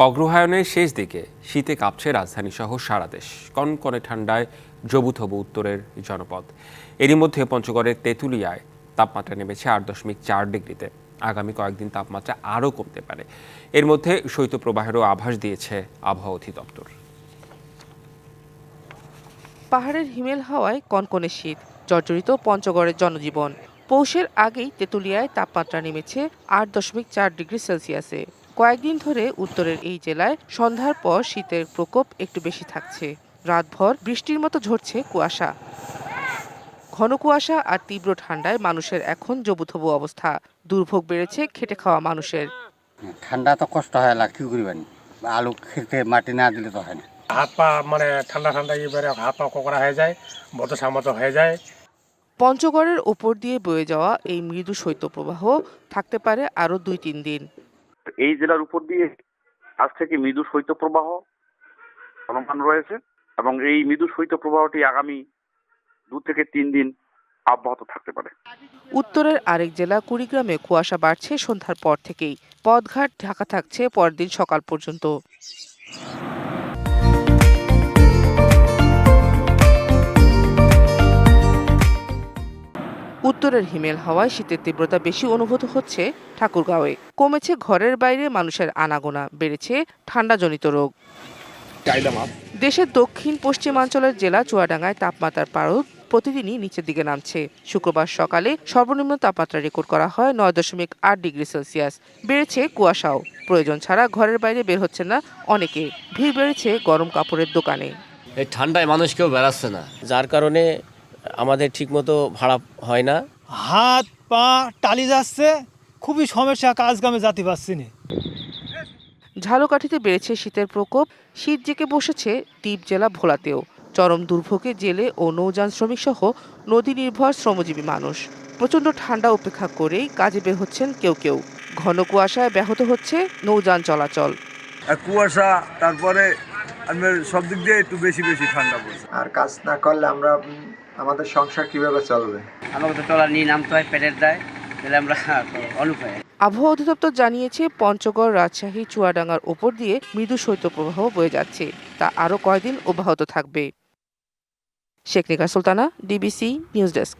অগ্রহায়ণের শেষ দিকে শীতে কাঁপছে রাজধানী সহ সারা দেশ। কনকনে ঠান্ডায় জবুথবু উত্তরের জনপদ। এরই মধ্যে পঞ্চগড়ের তেঁতুলিয়ায় তাপমাত্রা নেমেছে ৮.৪ ডিগ্রিতে। আগামী কয়েকদিন তাপমাত্রা আরও কমতে পারে। এর মধ্যে শৈত্যপ্রবাহেরও আভাস দিয়েছে আবহাওয়া অধিদপ্তর। পাহাড়ের হিমেল হাওয়ায় কনকনে শীত, জর্জরিত পঞ্চগড়ের জনজীবন। পৌষের আগেই তেঁতুলিয়ায় তাপমাত্রা নেমেছে ৮.৪ ডিগ্রি সেলসিয়াসে। কয়েকদিন ধরে উত্তরের এই জেলায় সন্ধ্যার পর শীতের প্রকোপ একটু বেশি থাকছে। রাতভর বৃষ্টির মতো ঝরছে কুয়াশা। ঘন কুয়াশা আর তীব্র ঠান্ডায় মানুষের এখন জবুথবু অবস্থা। দুর্ভোগ বেড়েছে খেটে খাওয়া মানুষের। ঠান্ডা তো কষ্ট হয় না, কি করিবেন, আলু খেতে মাটি না দিলে তো হয় না। হাত পা মানে ঠান্ডা ঠান্ডা এবারে হাত পা কোকড়া হয়ে যায়, বতসামতো হয়ে যায়। পঞ্চগড়ের ওপর দিয়ে বয়ে যাওয়া এই মৃদু শৈত্যপ্রবাহ থাকতে পারে আরও ২-৩ দিন। এই জেলার উপর দিয়ে আজ থেকে মৃদু শৈত্যপ্রবাহ চলমান রয়েছে এবং এই মৃদু শৈত্যপ্রবাহটি আগামী ২ থেকে ৩ দিন অব্যাহত থাকতে পারে। উত্তরের আরেক জেলা কুড়িগ্রামে কুয়াশা বাড়ছে সন্ধ্যার পর থেকেই। পথঘাট ঢাকা থাকছে পরদিন সকাল পর্যন্ত। উত্তরের হিমেল হাওয়ায় শীতের তীব্রতা বেশি অনুভূত হচ্ছে ঠাকুরগাঁওয়ে। কমেছে ঘরের বাইরে মানুষের আনাগোনা, বেড়েছে ঠান্ডাজনিত রোগ। দেশের দক্ষিণ পশ্চিমাঞ্চলের জেলা চুয়াডাঙ্গায় তাপমাত্রার পারদ প্রতিদিনই নিচের দিকে নামছে। শুক্রবার সকালে সর্বনিম্ন তাপমাত্রা রেকর্ড করা হয় ৯.৮ ডিগ্রি সেলসিয়াস। বেড়েছে কুয়াশাও। প্রয়োজন ছাড়া ঘরের বাইরে বের হচ্ছে না অনেকে। ভিড় বেড়েছে গরম কাপড়ের দোকানে। এই ঠান্ডায় মানুষ কেউ বেড়াচ্ছে না, যার কারণে আমাদের ঠিকমতো ভাড়া হয় না। হাত পা টালি যাচ্ছে, খুবই সমস্যা, কাজ কামে যেতে পারছি না। ঝালকাঠিতে বেড়েছে শীতের প্রকোপ। শীত জেঁকে বসেছে দ্বীপ জেলা ভোলাতেও। চরম দুর্ভোগে জেলে ও নৌযান শ্রমিক সহ নদী নির্ভর শ্রমজীবী মানুষ। প্রচণ্ড ঠান্ডা উপেক্ষা করেই কাজে বের হচ্ছেন কেউ কেউ। ঘন কুয়াশায় ব্যাহত হচ্ছে নৌযান চলাচল। কুয়াশা, তারপরে সব দিক দিয়ে একটু বেশি ঠান্ডা পড়ছে। আর কাজ না করলে আমরা আমাদের সংসার কিভাবে চলবে? আমাকে তো চলা নিয়ে নামতে হয়, পেটের দায়, তাহলে আমরা অনুপায়। আবহাওয়া অধিদপ্তর জানিয়েছে পঞ্চগড়, রাজশাহী, চুয়াডাঙ্গার ওপর দিয়ে মৃদু শৈত্যপ্রবাহ বয়ে যাচ্ছে। তা আরও কয়েকদিন অব্যাহত থাকবে। Sheikh Nigar Sultana, DBC news desk.